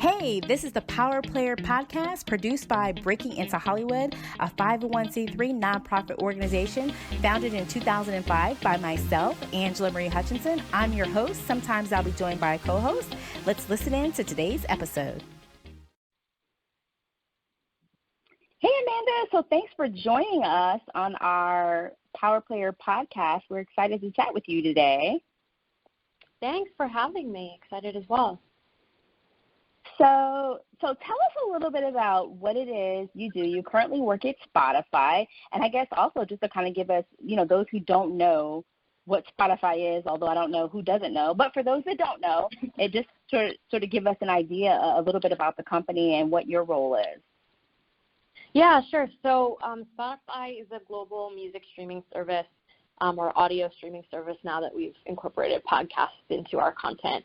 Hey, this is the Power Player Podcast produced by Breaking Into Hollywood, a 501c3 nonprofit organization founded in 2005 by myself, Angela Marie Hutchinson. I'm your host. Sometimes I'll be joined by a co-host. Let's listen in to today's episode. Hey, Amanda. So thanks for joining us on our Power Player Podcast. We're excited to chat with you today. Thanks for having me. Excited as well. So tell us a little bit about what it is you do. You currently work at Spotify, and I guess also just to kind of give us, those who don't know what Spotify is, although I don't know who doesn't know, but for those that don't know, it just sort of give us an idea a little bit about the company and what your role is. Yeah, sure. So Spotify is a global music streaming service or audio streaming service now that we've incorporated podcasts into our content.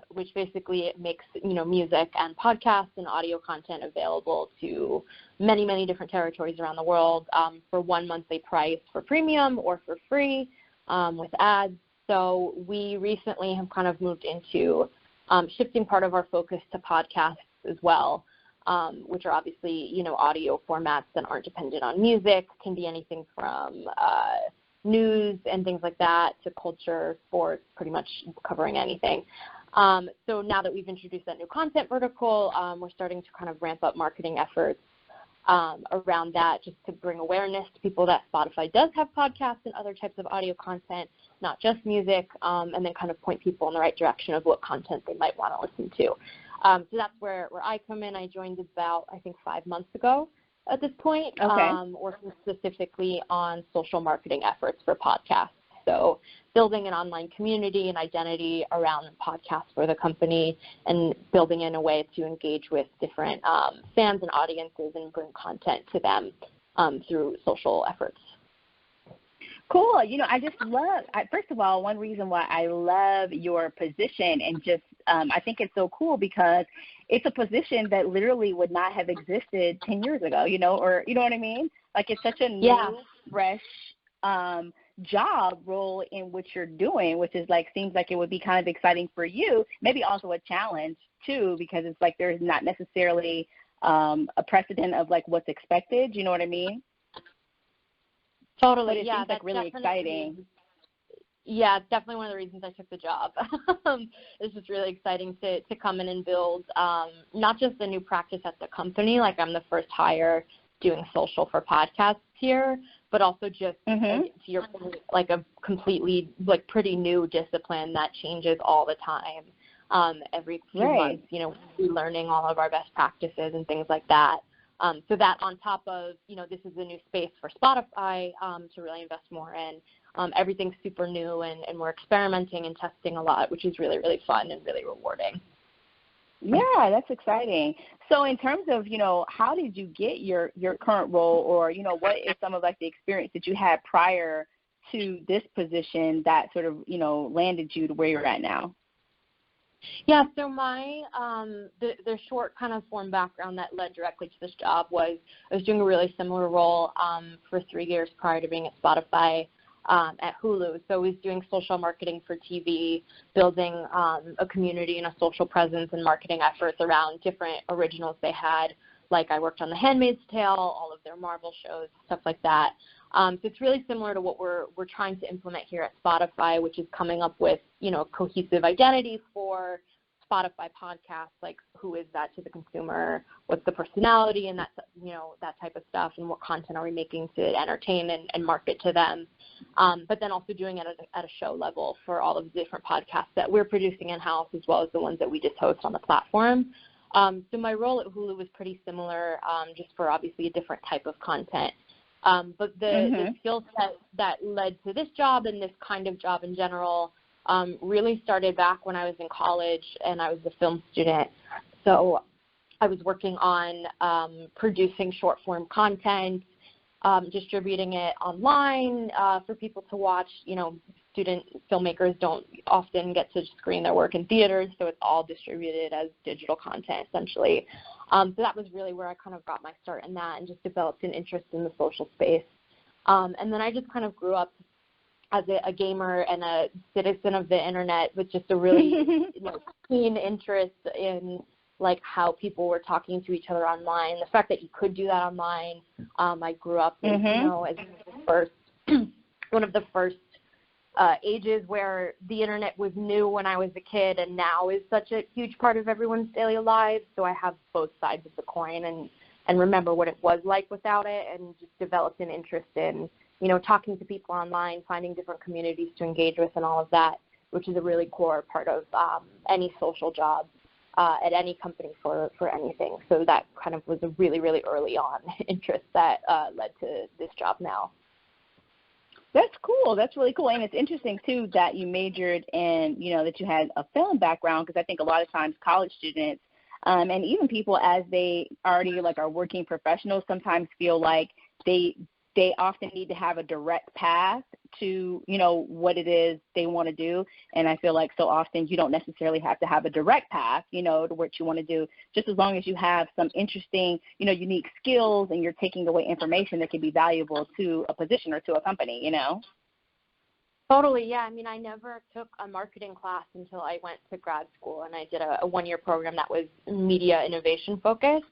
Which basically it makes, music and podcasts and audio content available to many, many different territories around the world for one monthly price for premium or for free with ads. So we recently have kind of moved into shifting part of our focus to podcasts as well, which are obviously, audio formats that aren't dependent on music, can be anything from news and things like that to culture, sports, pretty much covering anything. So now that we've introduced that new content vertical, we're starting to kind of ramp up marketing efforts around that just to bring awareness to people that Spotify does have podcasts and other types of audio content, not just music, and then kind of point people in the right direction of what content they might want to listen to. So that's where I come in. I joined about, 5 months ago. At this point, working specifically on social marketing efforts for podcasts. So building an online community and identity around podcasts for the company and building in a way to engage with different fans and audiences and bring content to them through social efforts. Cool. I just love, first of all, one reason why I love your position and just I think it's so cool because it's a position that literally would not have existed 10 years ago, or you know what I mean? Like it's such a new, fresh job role in which you're doing, which is seems like it would be kind of exciting for you, maybe also a challenge too, because it's like there's not necessarily a precedent of what's expected, you know what I mean? Totally. But it seems really exciting. Yeah, it's definitely one of the reasons I took the job. It's just really exciting to come in and build not just a new practice at the company, I'm the first hire doing social for podcasts here, but also just to your point, a completely pretty new discipline that changes all the time. Every few months, we're learning all of our best practices and things like that. So that on top of, this is a new space for Spotify to really invest more in. Everything's super new and we're experimenting and testing a lot, which is really, really fun and really rewarding. Yeah, that's exciting. So in terms of, how did you get your current role or, what is some of the experience that you had prior to this position that sort of, landed you to where you're at now? Yeah, so my the short kind of form background that led directly to this job was I was doing a really similar role for 3 years prior to being at Spotify at Hulu. So I was doing social marketing for TV, building a community and a social presence and marketing efforts around different originals they had. I worked on The Handmaid's Tale, all of their Marvel shows, stuff like that. So it's really similar to what we're trying to implement here at Spotify, which is coming up with, a cohesive identity for Spotify podcasts, who is that to the consumer, what's the personality and that, that type of stuff, and what content are we making to entertain and market to them. But then also doing it at a show level for all of the different podcasts that we're producing in-house as well as the ones that we just host on the platform. So my role at Hulu was pretty similar, just for obviously a different type of content. But the skill set that led to this job and this kind of job in general really started back when I was in college and I was a film student. So I was working on producing short-form content, distributing it online for people to watch. Student filmmakers don't often get to screen their work in theaters, so it's all distributed as digital content essentially. So that was really where I kind of got my start in that and just developed an interest in the social space. And then I just kind of grew up as a gamer and a citizen of the internet with just a really keen interest in like how people were talking to each other online, the fact that you could do that online. I grew up, as one of the first ages where the internet was new when I was a kid, and now is such a huge part of everyone's daily lives. So I have both sides of the coin and remember what it was like without it, and just developed an interest in, talking to people online, finding different communities to engage with and all of that, which is a really core part of any social job at any company for anything. So that kind of was a really, really early on interest that led to this job now. That's cool. That's really cool. And it's interesting, too, that you majored in, that you had a film background, because I think a lot of times college students and even people as they already are working professionals sometimes feel like they often need to have a direct path to, what it is they want to do. And I feel like so often you don't necessarily have to have a direct path, to what you want to do, just as long as you have some interesting, unique skills and you're taking away information that can be valuable to a position or to a company, Totally, yeah. I mean, I never took a marketing class until I went to grad school, and I did a one-year program that was media innovation focused.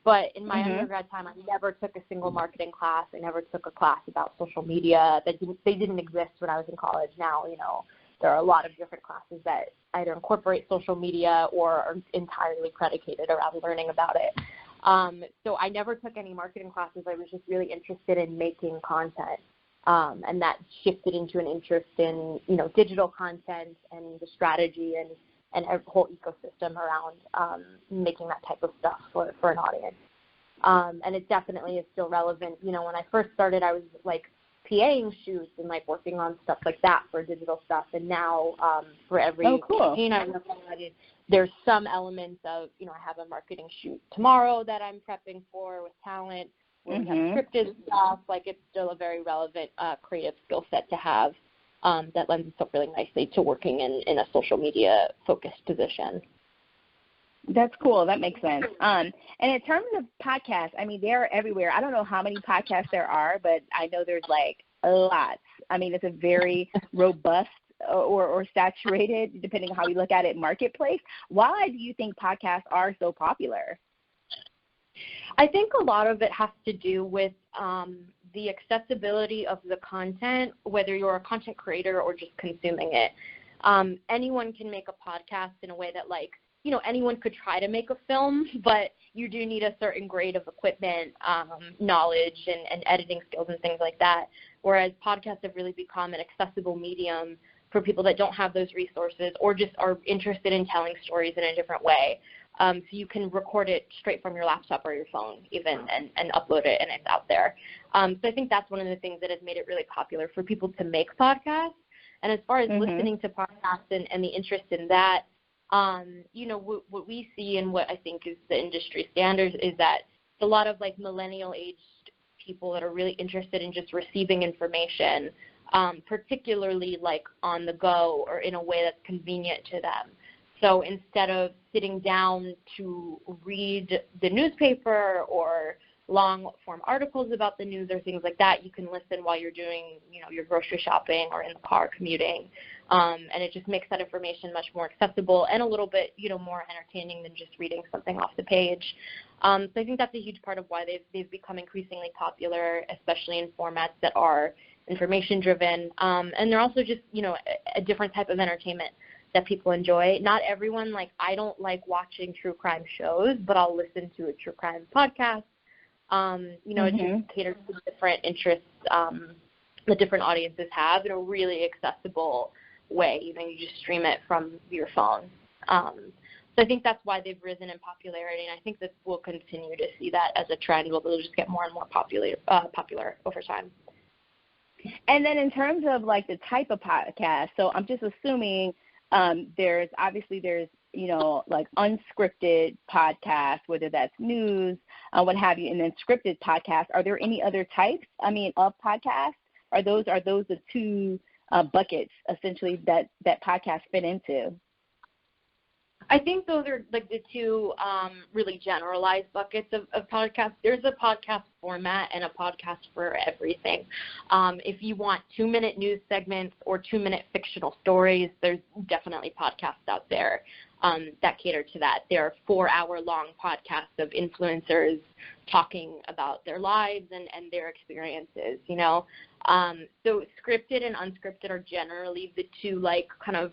But in my undergrad time, I never took a single marketing class. I never took a class about social media. They didn't exist when I was in college. Now, there are a lot of different classes that either incorporate social media or are entirely predicated around learning about it. So I never took any marketing classes. I was just really interested in making content. And that shifted into an interest in, digital content and the strategy and a whole ecosystem around making that type of stuff for an audience. And it definitely is still relevant. When I first started, I was PAing shoots and working on stuff like that for digital stuff. And now for every campaign I work on, there's some elements of, I have a marketing shoot tomorrow that I'm prepping for with talent, where we have scripted stuff. It's still a very relevant creative skill set to have. That lends itself really nicely to working in a social media focused position. That's cool. That makes sense. And in terms of podcasts, I mean, they're everywhere. I don't know how many podcasts there are, but I know there's lots. I mean, it's a very robust or saturated, depending on how you look at it, marketplace. Why do you think podcasts are so popular? I think a lot of it has to do with the accessibility of the content, whether you're a content creator or just consuming it. Anyone can make a podcast in a way that anyone could try to make a film, but you do need a certain grade of equipment, knowledge, and editing skills and things like that, whereas podcasts have really become an accessible medium for people that don't have those resources or just are interested in telling stories in a different way. So you can record it straight from your laptop or your phone even and upload it, and it's out there. So I think that's one of the things that has made it really popular for people to make podcasts. And as far as listening to podcasts and the interest in that, what we see and what I think is the industry standards is that a lot of millennial-aged people that are really interested in just receiving information, particularly on the go or in a way that's convenient to them. So instead of sitting down to read the newspaper or long-form articles about the news or things like that, you can listen while you're doing, your grocery shopping or in the car commuting. And it just makes that information much more accessible and a little bit, more entertaining than just reading something off the page. So I think that's a huge part of why they've become increasingly popular, especially in formats that are information-driven. And they're also just, a different type of entertainment that people enjoy. Not everyone, I don't like watching true crime shows, but I'll listen to a true crime podcast. It just caters to different interests that different audiences have in a really accessible way. You just stream it from your phone. So I think that's why they've risen in popularity, and I think that we'll continue to see that as a trend. They'll just get more and more popular over time. And then in terms of the type of podcast, so I'm just assuming there's unscripted podcasts, whether that's news, what have you, and then scripted podcasts. Are there any other types, of podcasts? Are those the two buckets, essentially, that podcasts fit into? I think those are like the two really generalized buckets of podcasts. There's a podcast format and a podcast for everything. If you want 2-minute news segments or 2-minute fictional stories, there's definitely podcasts out there that cater to that. There are 4-hour-long podcasts of influencers talking about their lives and their experiences, you know. So scripted and unscripted are generally the two, like, kind of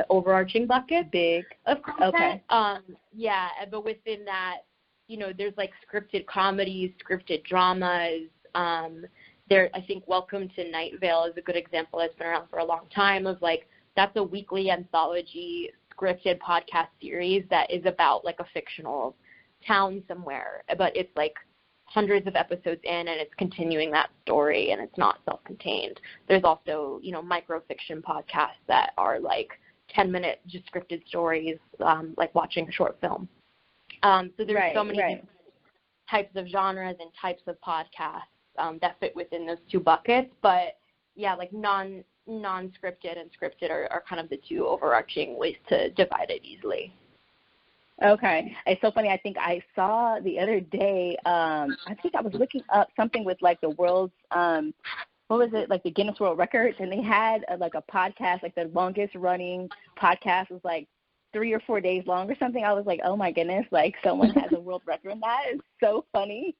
overarching buckets of content. Okay. Yeah, but within that, you know, there's, like, scripted comedies, scripted dramas. I think Welcome to Night Vale is a good example that's been around for a long time of, like, that's a weekly anthology scripted podcast series that is about, like, a fictional town somewhere, but it's, like, hundreds of episodes in, and it's continuing that story, and it's not self-contained. There's also, you know, microfiction podcasts that are like 10-minute just scripted stories, like watching a short film. So there's so many different types of genres and types of podcasts that fit within those two buckets. But yeah, like non-scripted and scripted are kind of the two overarching ways to divide it easily. Okay. It's so funny. I think I saw the other day, I think I was looking up something with like the world's, what was it, like the Guinness World Records, and they had like a podcast, like the longest running podcast was like 3 or 4 days long or something. I was like, oh my goodness, like someone has a world record, and that is so funny.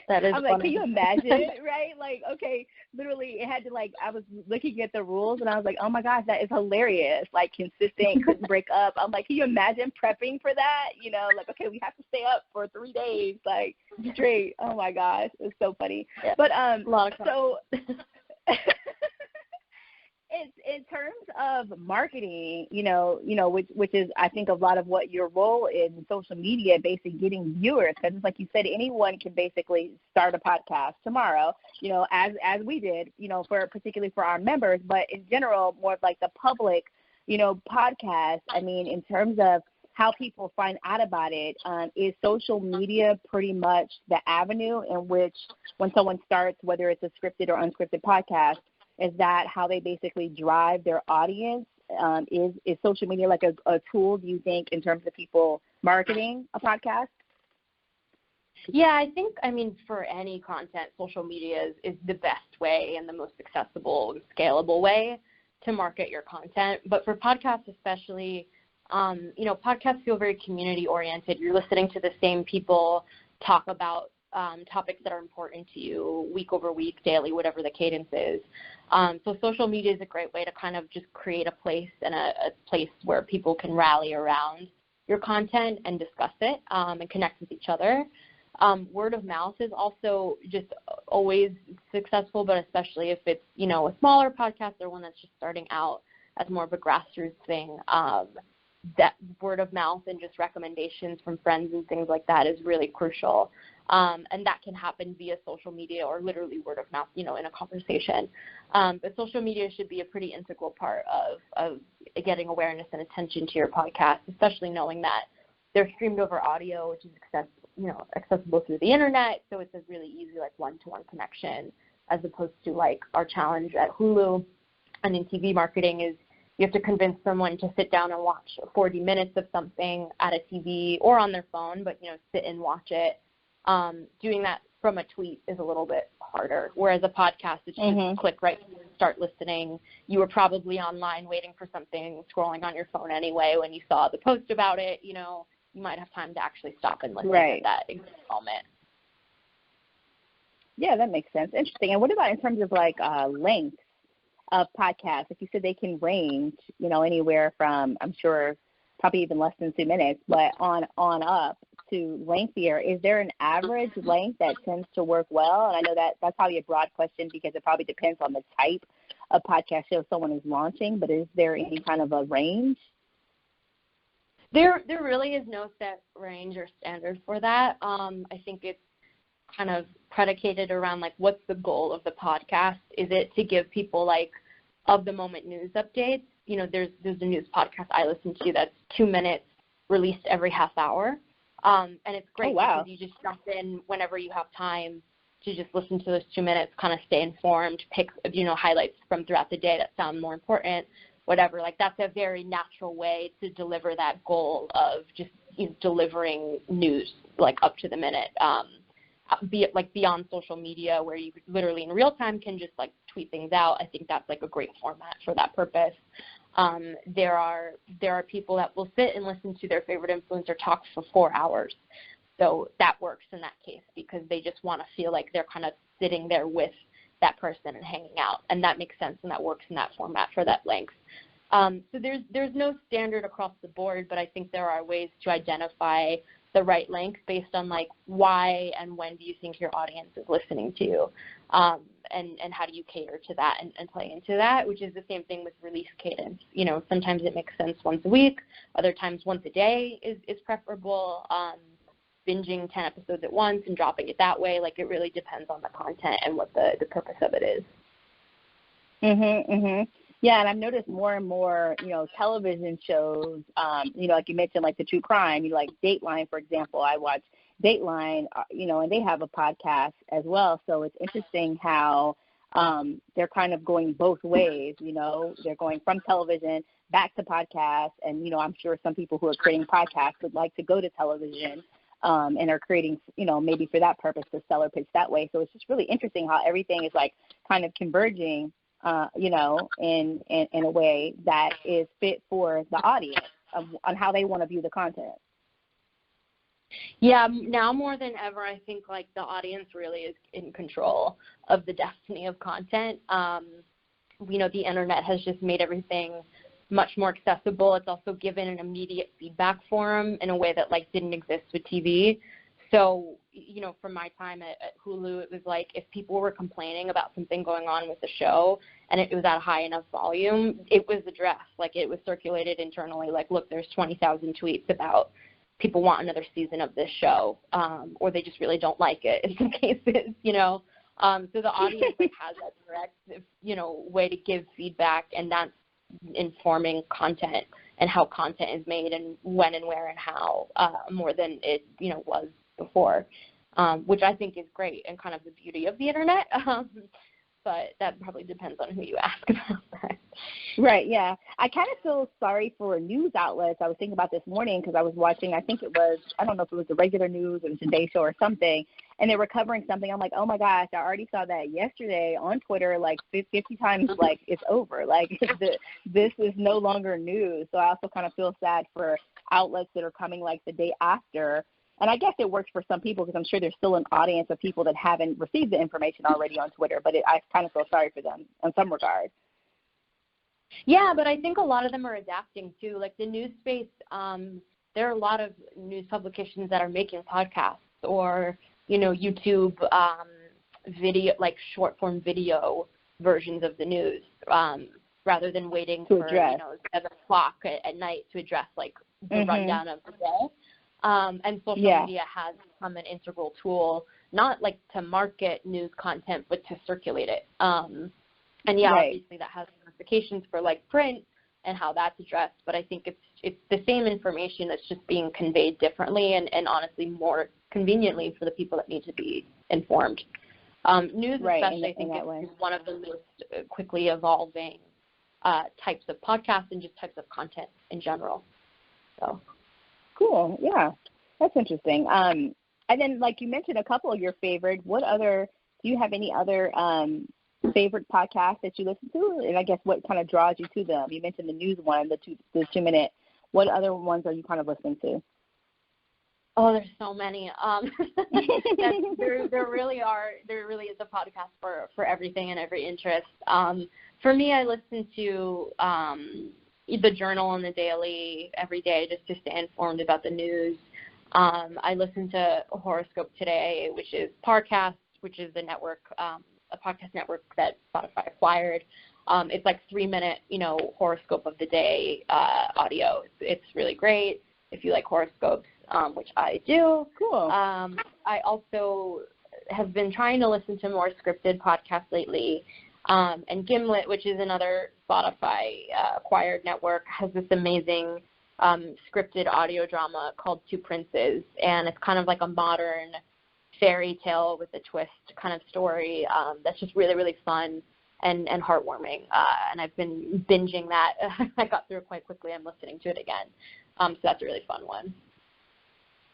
That is I'm funny. like, can you imagine, right? Like, okay, literally it had to, like, I was looking at the rules and I was like, oh my gosh, that is hilarious. Like, consistent, couldn't break up. I'm like, can you imagine prepping for that? You know, like, okay, we have to stay up for 3 days, like, straight. Oh my gosh, it's so funny. Yeah. But a lot of so it's in terms of marketing, you know, which is, I think, a lot of what your role is in social media, basically getting viewers. Because it's like you said, anyone can basically start a podcast tomorrow, you know, as we did, you know, particularly for our members, but in general, more of like the public, you know, podcast. I mean, in terms of how people find out about it, is social media pretty much the avenue in which, when someone starts, whether it's a scripted or unscripted podcast, is that how they basically drive their audience? Is social media like a tool, do you think, in terms of people marketing a podcast? Yeah, I think, I mean, for any content, social media is the best way and the most accessible and scalable way to market your content. But for podcasts especially, you know, podcasts feel very community-oriented. You're listening to the same people talk about topics that are important to you week over week, daily, whatever the cadence is. So social media is a great way to kind of just create a place and a place where people can rally around your content and discuss it and connect with each other. Word of mouth is also just always successful, but especially if it's, you know, a smaller podcast or one that's just starting out as more of a grassroots thing. That word of mouth and just recommendations from friends and things like that is really crucial. And that can happen via social media or literally word of mouth, you know, in a conversation. But social media should be a pretty integral part of getting awareness and attention to your podcast, especially knowing that they're streamed over audio, which is accessible through the internet. So it's a really easy, like, one-to-one connection, as opposed to, like, our challenge at Hulu and in TV marketing is you have to convince someone to sit down and watch 40 minutes of something at a TV or on their phone, but, you know, sit and watch it. Doing that from a tweet is a little bit harder, whereas a podcast, it's just click right here and start listening. You were probably online waiting for something, scrolling on your phone anyway. When you saw the post about it, you know, you might have time to actually stop and listen at that exact moment. Yeah, that makes sense. Interesting. And what about in terms of, like, length of podcasts? Like you said, they can range, you know, anywhere from, I'm sure, probably even less than 2 minutes, but on up to lengthier. Is there an average length that tends to work well? And I know that's probably a broad question because it probably depends on the type of podcast show someone is launching, but is there any kind of a range? There really is no set range or standard for that. I think it's kind of predicated around, like, what's the goal of the podcast? Is it to give people, like, of the moment news updates? You know, there's a news podcast I listen to that's 2 minutes, released every half hour. And it's great because you just jump in whenever you have time to just listen to those 2 minutes, kind of stay informed, pick, you know, highlights from throughout the day that sound more important. whatever. Like that's a very natural way to deliver that goal of just delivering news like up to the minute. Be it like beyond social media where you literally in real time can just like tweet things out. I think that's like a great format for that purpose. There are people that will sit and listen to their favorite influencer talk for 4 hours. So that works in that case because they just want to feel like they're kind of sitting there with that person and hanging out. And that makes sense and that works in that format for that length. So there's no standard across the board, but I think there are ways to identify the right length based on like why and when do you think your audience is listening to you, and how do you cater to that and play into that, which is the same thing with release cadence. Sometimes it makes sense once a week, other times once a day is preferable. Binging 10 episodes at once and dropping it that way, like it really depends on the content and what the purpose of it is. Yeah, and I've noticed more and more, television shows, like you mentioned, like the true crime, like Dateline, for example. I watch Dateline, and they have a podcast as well. So it's interesting how they're kind of going both ways, they're going from television back to podcast. And, I'm sure some people who are creating podcasts would like to go to television and are creating, maybe for that purpose, to sell or pitch that way. So it's just really interesting how everything is like kind of converging in a way that is fit for the audience on how they want to view the content. Yeah, now more than ever, I think like the audience really is in control of the destiny of content. The internet has just made everything much more accessible. It's also given an immediate feedback forum in a way that like didn't exist with TV. So, from my time at Hulu, it was like if people were complaining about something going on with the show and it was at a high enough volume, it was addressed. Like it was circulated internally, like, look, there's 20,000 tweets about people want another season of this show, or they just really don't like it in some cases, So the audience like has that direct, way to give feedback, and that's informing content and how content is made and when and where and how, more than it, was before, which I think is great and kind of the beauty of the internet. But that probably depends on who you ask about that. Right, yeah. I kind of feel sorry for news outlets. I was thinking about this morning because I was watching, I don't know if it was the regular news or the Today Show or something, and they were covering something. I'm like, oh my gosh, I already saw that yesterday on Twitter like 50 times, like it's over. Like this is no longer news. So I also kind of feel sad for outlets that are coming like the day after. And I guess it works for some people because I'm sure there's still an audience of people that haven't received the information already on Twitter, but I kind of feel sorry for them in some regard. Yeah, but I think a lot of them are adapting too. Like the news space, there are a lot of news publications that are making podcasts or, YouTube video, like short form video versions of the news, rather than waiting for 7 o'clock at night to address like the rundown of the day. And social media has become an integral tool, not like to market news content, but to circulate it. And obviously that has ramifications for like print and how that's addressed. But I think it's the same information that's just being conveyed differently and honestly more conveniently for the people that need to be informed. News especially, I think, is one of the most quickly evolving types of podcasts and just types of content in general. So. Cool. Yeah, that's interesting. And then, like you mentioned, a couple of your favorite. Do you have any other favorite podcasts that you listen to? And I guess what kind of draws you to them? You mentioned the news one, the 2-minute. What other ones are you kind of listening to? Oh, there's so many. There really is a podcast for everything and every interest. For me, I listen to the Journal and the Daily every day just to stay informed about the news. I listen to Horoscope Today, which is Parcast, which is the network, a podcast network that Spotify acquired. It's like 3-minute, horoscope of the day audio. It's really great if you like horoscopes, which I do. Cool. I also have been trying to listen to more scripted podcasts lately. And Gimlet, which is another Spotify acquired network, has this amazing scripted audio drama called Two Princes, and it's kind of like a modern fairy tale with a twist kind of story that's just really, really fun and heartwarming. And I've been binging that. I got through it quite quickly. I'm listening to it again. So that's a really fun one.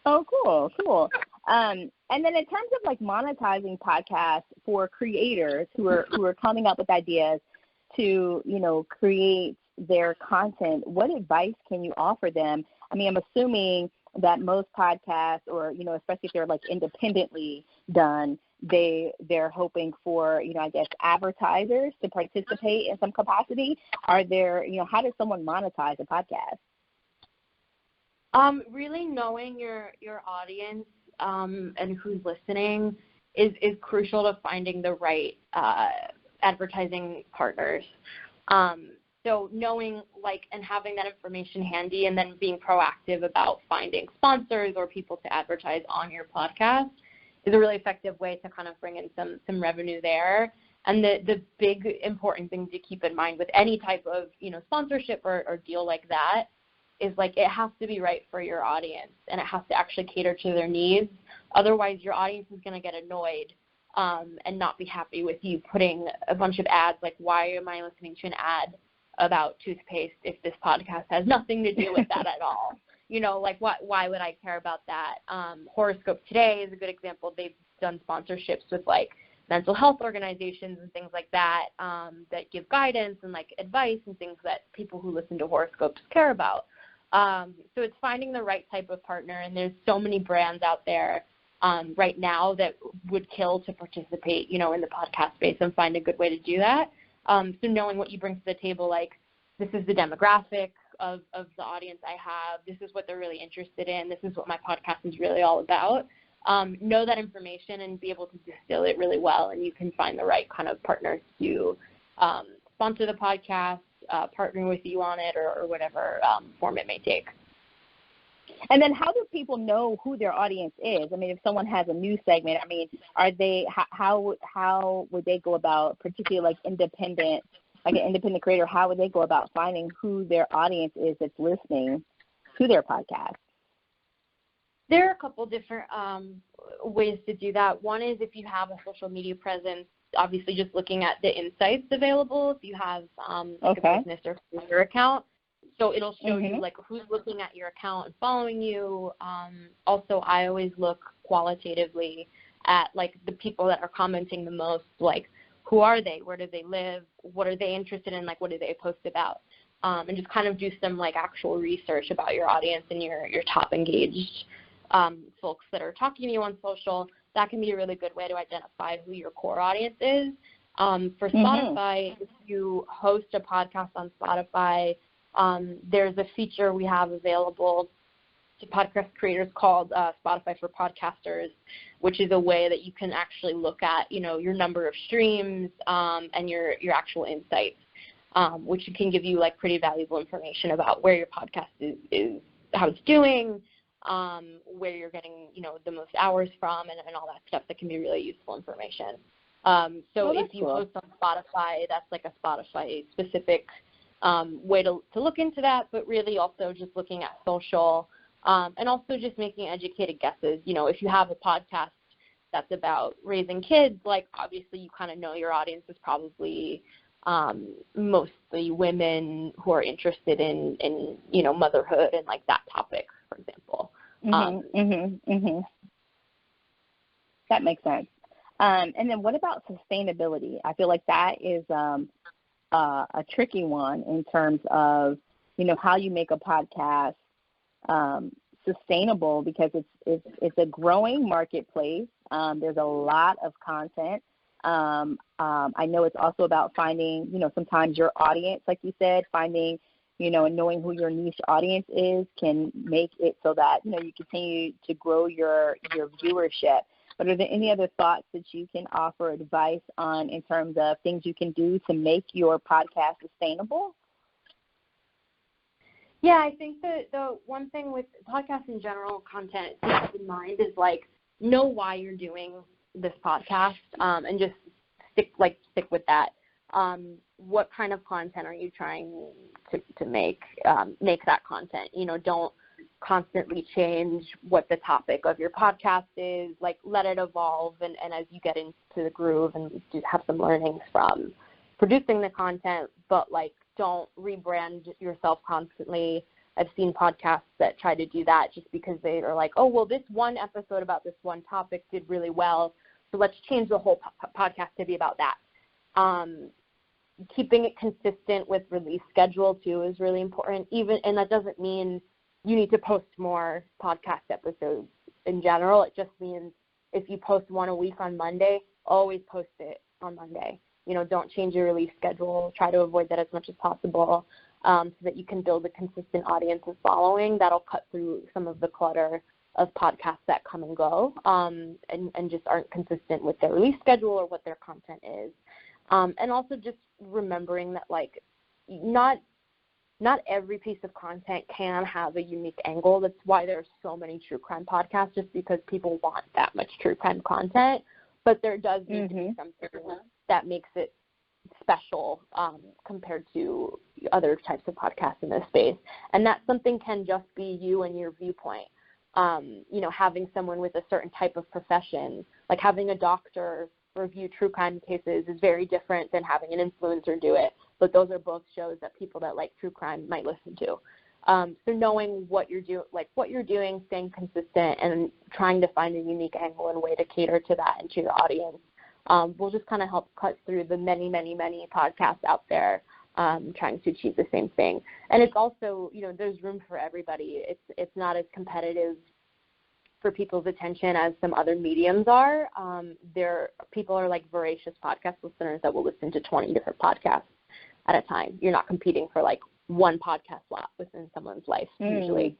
Oh, cool. And then in terms of like monetizing podcasts for creators who are coming up with ideas to, create their content, what advice can you offer them? I mean, I'm assuming that most podcasts, or, especially if they're like independently done, they're hoping for, I guess, advertisers to participate in some capacity. Are there, how does someone monetize a podcast? Really knowing your audience and who's listening is crucial to finding the right advertising partners. So knowing and having that information handy, and then being proactive about finding sponsors or people to advertise on your podcast is a really effective way to kind of bring in some revenue there. And the big important thing to keep in mind with any type of sponsorship or deal like that is it has to be right for your audience, and it has to actually cater to their needs. Otherwise, your audience is going to get annoyed and not be happy with you putting a bunch of ads. Why am I listening to an ad about toothpaste if this podcast has nothing to do with that at all? Why would I care about that? Horoscope Today is a good example. They've done sponsorships with mental health organizations and things like that that give guidance and advice and things that people who listen to horoscopes care about. So it's finding the right type of partner, and there's so many brands out there right now that would kill to participate, in the podcast space and find a good way to do that. So knowing what you bring to the table, this is the demographic of the audience I have, this is what they're really interested in, this is what my podcast is really all about. Know that information and be able to distill it really well, and you can find the right kind of partners to sponsor the podcast, partner with you on it, or whatever form it may take. And then how do people know who their audience is? I mean, if someone has a new segment, I mean, are they how would they go about, particularly an independent creator, how would they go about finding who their audience is that's listening to their podcast? There are a couple different ways to do that. One is if you have a social media presence, obviously just looking at the insights available. If you have a business or creator account, so it'll show you who's looking at your account and following you. Also, I always look qualitatively at the people that are commenting the most. Who are they? Where do they live? What are they interested in? What do they post about? And just kind of do some actual research about your audience and your top engaged folks that are talking to you on social. That can be a really good way to identify who your core audience is. For Spotify, if you host a podcast on Spotify, there's a feature we have available to podcast creators called Spotify for Podcasters, which is a way that you can actually look at, your number of streams and your actual insights, which can give you pretty valuable information about where your podcast is how it's doing, where you're getting, the most hours from, and all that stuff that can be really useful information. So if you host on Spotify, that's a Spotify specific way to look into that, but really also just looking at social and also just making educated guesses. If you have a podcast that's about raising kids, obviously you kind of know your audience is probably mostly women who are interested in motherhood and that topic, for example. That makes sense. And then what about sustainability? I feel like that is a tricky one in terms of, how you make a podcast sustainable, because it's a growing marketplace. There's a lot of content. I know it's also about finding, sometimes your audience, like you said, finding, and knowing who your niche audience is can make it so that, you continue to grow your viewership. But are there any other thoughts that you can offer advice on in terms of things you can do to make your podcast sustainable? Yeah, I think that the one thing with podcasts in general, content to keep in mind is know why you're doing this podcast and just stick with that. What kind of content are you trying to make that content? Don't constantly change what the topic of your podcast is. Let it evolve, and as you get into the groove and have some learnings from producing the content, but like don't rebrand yourself constantly. I've seen podcasts that try to do that just because they are like, oh, well, this one episode about this one topic did really well, so let's change the whole podcast to be about that. Keeping it consistent with release schedule too is really important. And that doesn't mean you need to post more podcast episodes in general. It just means if you post one a week on Monday, always post it on Monday. Don't change your release schedule. Try to avoid that as much as possible, so that you can build a consistent audience and following that'll cut through some of the clutter of podcasts that come and go, and just aren't consistent with their release schedule or what their content is. And also just remembering that, like, not every piece of content can have a unique angle. That's why there's so many true crime podcasts, just because people want that much true crime content. But there does need to be something that makes it special compared to other types of podcasts in this space. And that something can just be you and your viewpoint. Having someone with a certain type of profession, like having a doctor review true crime cases is very different than having an influencer do it. But those are both shows that people that like true crime might listen to. So knowing what you're doing, staying consistent, and trying to find a unique angle and way to cater to that and to your audience will just kind of help cut through the many, many, many podcasts out there trying to achieve the same thing. And it's also, there's room for everybody. It's not as competitive for people's attention as some other mediums are. People are like voracious podcast listeners that will listen to 20 different podcasts at a time. You're not competing for like one podcast slot within someone's life usually.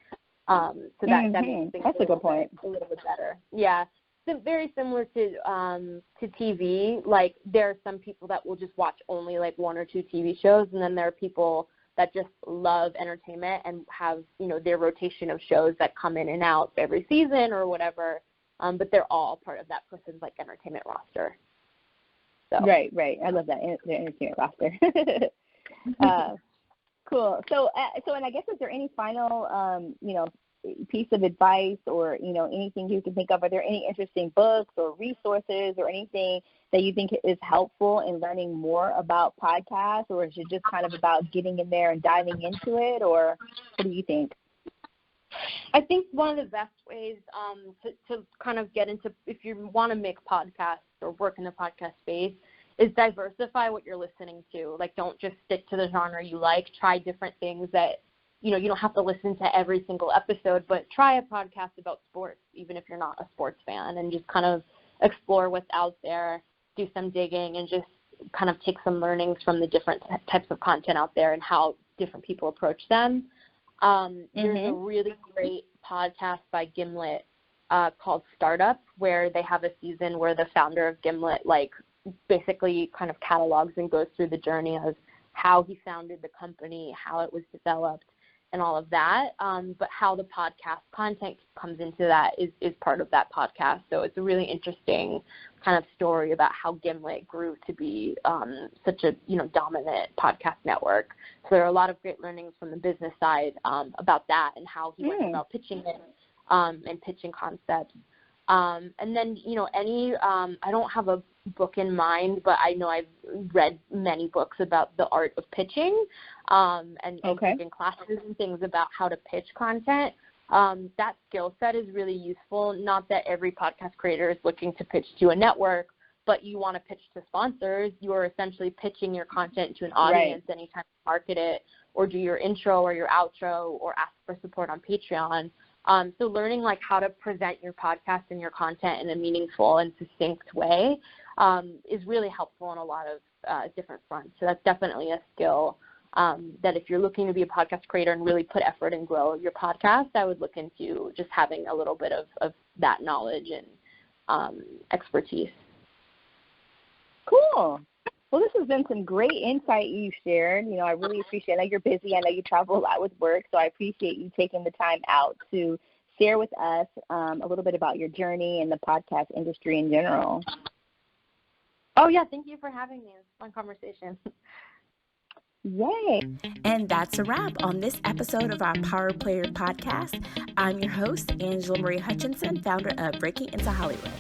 So that makes things That's a good point. A little bit better. Yeah. So very similar to TV. Like there are some people that will just watch only like one or two TV shows, and then there are people that just love entertainment and have, their rotation of shows that come in and out every season or whatever. But they're all part of that person's like entertainment roster. So. Right. I love that, the entertainment roster. Cool. So, and I guess, is there any final, piece of advice or, anything you can think of? Are there any interesting books or resources or anything that you think is helpful in learning more about podcasts, or is it just kind of about getting in there and diving into it, or what do you think? I think one of the best ways to kind of get into, if you want to make podcasts or work in the podcast space, is diversify what you're listening to. Like, don't just stick to the genre you like. Try different things that, you don't have to listen to every single episode, but try a podcast about sports, even if you're not a sports fan, and just kind of explore what's out there, do some digging, and just kind of take some learnings from the different types of content out there and how different people approach them. There's a really great podcast by Gimlet called Startup, where they have a season where the founder of Gimlet, like, basically kind of catalogs and goes through the journey of how he founded the company, how it was developed, and all of that. But how the podcast content comes into that is part of that podcast. So it's a really interesting kind of story about how Gimlet grew to be such a dominant podcast network. So there are a lot of great learnings from the business side about that and how he went about pitching it and pitching concepts. And then, I don't have a book in mind, but I know I've read many books about the art of pitching and taking classes and things about how to pitch content. That skill set is really useful. Not that every podcast creator is looking to pitch to a network, but you want to pitch to sponsors. You are essentially pitching your content to an audience anytime you market it, or do your intro or your outro, or ask for support on Patreon. So learning like how to present your podcast and your content in a meaningful and succinct way is really helpful on a lot of different fronts. So that's definitely a skill that if you're looking to be a podcast creator and really put effort and grow your podcast, I would look into just having a little bit of that knowledge and expertise. Cool. Well, this has been some great insight you shared. I really appreciate it. I know you're busy. I know you travel a lot with work, so I appreciate you taking the time out to share with us a little bit about your journey and the podcast industry in general. Oh, yeah. Thank you for having me. It was a fun conversation. Yay. And that's a wrap on this episode of our Power Player podcast. I'm your host, Angela Marie Hutchinson, founder of Breaking Into Hollywood.